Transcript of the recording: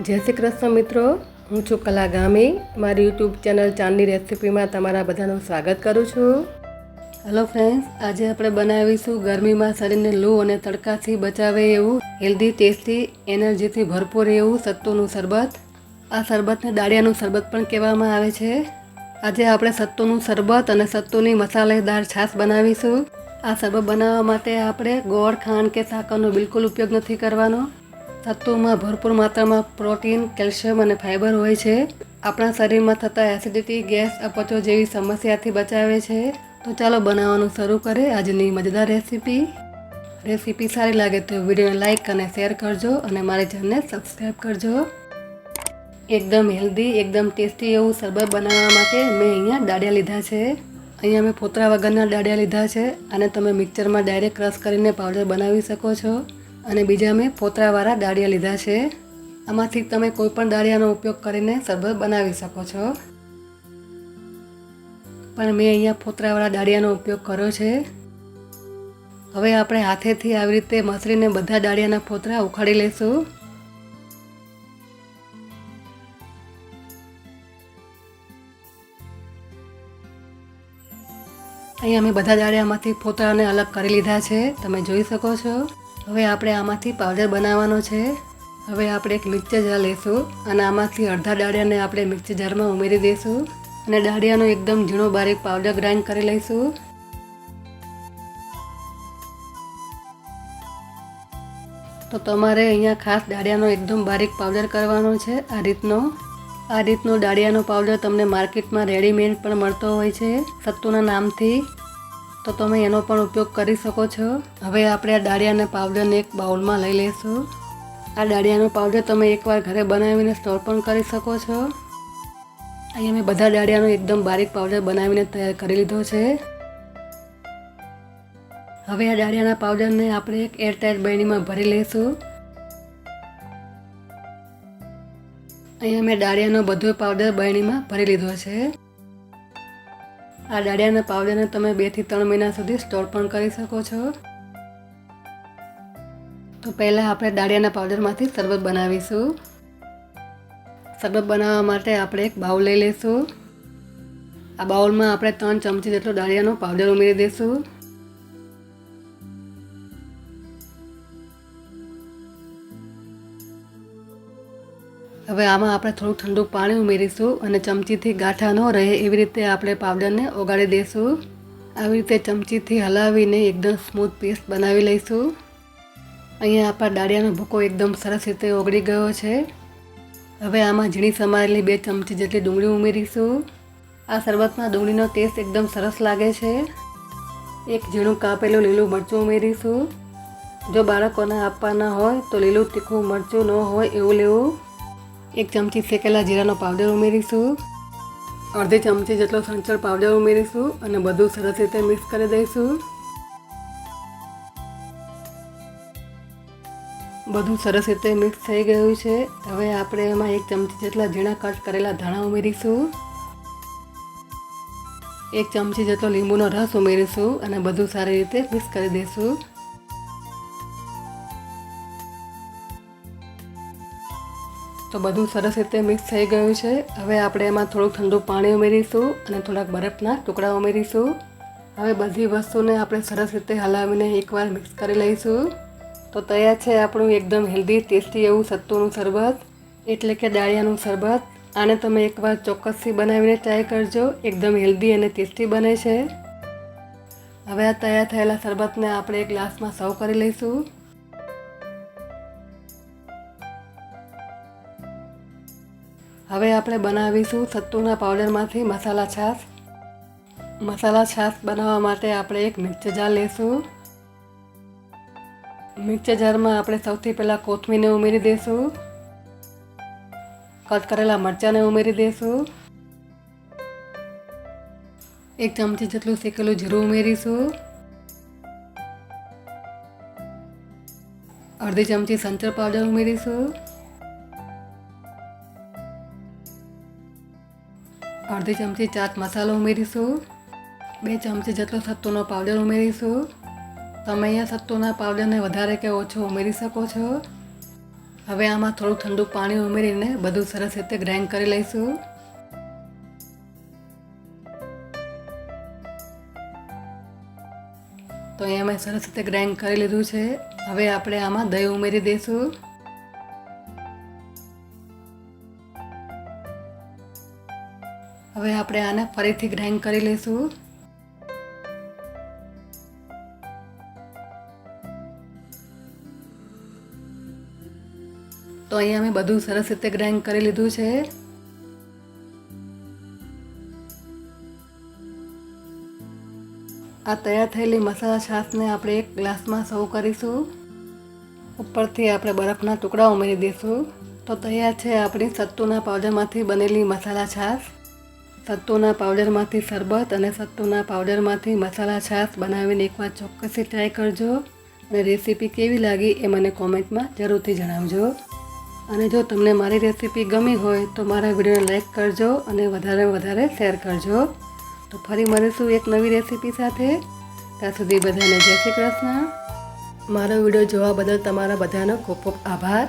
જય શ્રી કૃષ્ણ મિત્રો, હું છું કલા ગામી. મારી યુટ્યુબ ચેનલ ચાંદની રેસીપીમાં તમારા બધાનું સ્વાગત કરું છું. હેલો ફ્રેન્ડ્સ, આજે આપણે બનાવીશું ગરમીમાં શરીરને લૂ અને તડકાથી બચાવે એવું હેલ્ધી, ટેસ્ટી, એનર્જીથી ભરપૂર એવું સત્તુનું શરબત. આ શરબતને દાળિયાનું શરબત પણ કહેવામાં આવે છે. આજે આપણે સત્તુનું શરબત અને સત્તુની મસાલેદાર છાશ બનાવીશું. આ શરબત બનાવવા માટે આપણે ગોળ, ખાંડ કે સાકરનો બિલકુલ ઉપયોગ નથી કરવાનો. સત્તુમાં ભરપૂર માત્રામાં પ્રોટીન, કેલ્શિયમ અને ફાઇબર હોય છે. આપણા શરીરમાં થતા એસિડિટી, ગેસ, અપચો જેવી સમસ્યાથી બચાવે છે. તો ચાલો બનાવવાનું શરૂ કરીએ આજની મજેદાર રેસીપી સારી લાગે તો વિડીયોને લાઇક અને શેર કરજો અને મારી ચેનલને સબસ્ક્રાઈબ કરજો. એકદમ હેલ્ધી, એકદમ ટેસ્ટી એવું શરબત બનાવવા માટે મેં અહીંયા દાળિયા લીધા છે. અહીંયા મેં ફોતરા વગરના દાળિયા લીધા છે. અને તમે મિક્સરમાં ડાયરેક્ટ ક્રશ કરીને પાવડર બનાવી શકો છો. અને બીજા મેં ફોતરાવાળા દાળિયા લીધા છે. આમાંથી તમે કોઈ પણ દાળિયાનો ઉપયોગ કરીને શરબત બનાવી શકો છો. પણ મેં અહીંયા ફોતરાવાળા દાળિયાનો ઉપયોગ કર્યો છે. હવે આપણે હાથેથી આવી રીતે મસળીને બધા દાળિયાના ફોતરા ઉખાડી લઈશું. અહીંયા મેં બધા દાળિયામાંથી ફોતરાને અલગ કરી લીધા છે, તમે જોઈ શકો છો. હવે આપણે આમાંથી પાવડર બનાવવાનો છે. હવે આપણે એક મિક્સર જાર લઈશું અને આમાંથી અડધા દાળિયાને આપણે મિક્સર જારમાં ઉમેરી દઈશું અને દાળિયાનો એકદમ ઝીણો બારીક પાવડર ગ્રાઇન્ડ કરી લઈશું. તો તમારે અહીંયા ખાસ દાળિયાનો એકદમ બારીક પાવડર કરવાનો છે. આ રીતનો દાળિયાનો પાવડર તમને માર્કેટમાં રેડીમેડ પણ મળતો હોય છે સત્તુના નામથી, તો તમે એનો પણ ઉપયોગ કરી શકો છો. હવે આપણે આ દાળિયાના પાવડરને એક બાઉલમાં લઈ લઈશું. આ દાળિયાનો પાવડર તમે એકવાર ઘરે બનાવીને સ્ટોર પણ કરી શકો છો. અહીંયા મેં બધા દાળિયાનો એકદમ બારીક પાવડર બનાવીને તૈયાર કરી લીધો છે. હવે આ દાળિયાના પાવડરને આપણે એક એરટાઇટ બરણીમાં ભરી લઈશું. અહીંયા મેં દાળિયાનો બધો પાવડર બરણીમાં ભરી લીધો છે. આ દાળિયાના પાવડરને તમે 2 થી 3 મહિના સુધી સ્ટોર પણ કરી શકો છો. તો પહેલાં આપણે દાળિયાના પાવડરમાંથી શરબત બનાવીશું. શરબત બનાવવા માટે આપણે એક બાઉલ લઈ લઈશું. આ બાઉલમાં આપણે 3 ચમચી જેટલો દાળિયાનો પાવડર ઉમેરી દઈશું. હવે આમાં આપણે થોડું ઠંડુ પાણી ઉમેરીશું અને ચમચીથી ગાંઠા ન રહે એવી રીતે આપણે પાવડરને ઓગાળી દઈશું. આવી રીતે ચમચીથી હલાવીને એકદમ સ્મૂથ પેસ્ટ બનાવી લઈશું. અહીંયા આપણા દાળિયાનો ભૂકો એકદમ સરસ રીતે ઓગળી ગયો છે. હવે આમાં ઝીણી સમારેલી 2 ચમચી જેટલી ડુંગળી ઉમેરીશું. આ શરબતમાં ડુંગળીનો ટેસ્ટ એકદમ સરસ લાગે છે. એક ઝીણું કાપેલું લીલું મરચું ઉમેરીશું. જો બાળકોને આપવાના હોય તો લીલું તીખું મરચું ન હોય એવું લેવું. 1 ચમચી શેકેલા જીરાનો પાવડર ઉમેરીશું. અડધી ચમચી જેટલો સંચળ પાવડર ઉમેરીશું અને બધું સરસ રીતે મિક્સ કરી દઈશું. બધું સરસ રીતે મિક્સ થઈ ગયું છે. હવે આપણે એમાં 1 ચમચી જેટલા ઝીણા કટ કરેલા ધાણા ઉમેરીશું. 1 ચમચી જેટલો લીંબુનો રસ ઉમેરીશું અને બધું સારી રીતે મિક્સ કરી દઈશું. તો બધું સરસ રીતે મિક્સ થઈ ગયું છે. હવે આપણે એમાં થોડું ઠંડુ પાણી ઉમેરીશું અને થોડાક બરફના ટુકડા ઉમેરીશું. હવે બધી વસ્તુને આપણે સરસ રીતે હલાવીને એકવાર મિક્સ કરી લઈશું. તો તૈયાર છે આપણું એકદમ હેલ્ધી, ટેસ્ટી એવું સત્તુનું શરબત, એટલે કે દાળિયાનું શરબત. આને તમે એકવાર ચોક્કસથી બનાવીને ટ્રાય કરજો. એકદમ હેલ્ધી અને ટેસ્ટી બને છે. હવે આ તૈયાર થયેલા શરબતને આપણે એક ગ્લાસમાં સર્વ કરી લઈશું. હવે આપણે બનાવીશું સત્તુના પાવડરમાંથી મસાલા છાશ. મસાલા છાશ બનાવવા માટે આપણે એક મિક્સર જાર લઈશું. મિક્સર જારમાં આપણે સૌથી પહેલાં કોથમીરને ઉમેરી દઈશું. કટ કરેલા મરચાંને ઉમેરી દઈશું. 1 ચમચી જેટલું શેકેલું જીરું ઉમેરીશું. અડધી ચમચી સંચળ પાવડર ઉમેરીશું. અડધી ચમચી ચાટ મસાલો ઉમેરીશું. 2 ચમચી જેટલો સત્તુનો પાવડર ઉમેરીશું. તમે અહીંયા સત્તુના પાવડરને વધારે કે ઓછો ઉમેરી શકો છો. હવે આમાં થોડું ઠંડુ પાણી ઉમેરીને બધું સરસ રીતે ગ્રાઇન્ડ કરી લઈશું. તો અહીંયા મેં સરસ રીતે ગ્રાઇન્ડ કરી લીધું છે. હવે આપણે આમાં દહીં ઉમેરી દઈશું. હવે આપણે આને ફરીથી ગ્રાઇન્ડ કરી લઈશું. તો અહીંયા મેં બધું સરસ રીતે ગ્રાઇન્ડ કરી લીધું છે. આ તૈયાર થયેલી મસાલા છાશને આપણે એક ગ્લાસમાં સર્વ કરીશું. ઉપરથી આપણે બરફના ટુકડા ઉમેરી દઈશું. તો તૈયાર છે આપણી સત્તુના પાવડરમાંથી બનેલી મસાલા છાશ. સત્તુના પાવડરમાંથી શરબત અને સત્તુના પાવડરમાંથી મસાલા છાશ બનાવીને એકવાર ચોક્કસથી ટ્રાય કરજો અને રેસીપી કેવી લાગી એ મને કોમેન્ટમાં જરૂરથી જણાવજો. અને જો તમને મારી રેસીપી ગમી હોય તો મારા વિડીયોને લાઈક કરજો અને વધારે શેર કરજો. તો ફરી મળીશું એક નવી રેસીપી સાથે. ત્યાં સુધી બધાને જય શ્રી કૃષ્ણ. મારો વિડીયો જોવા બદલ તમારા બધાનો ખૂબ ખૂબ આભાર.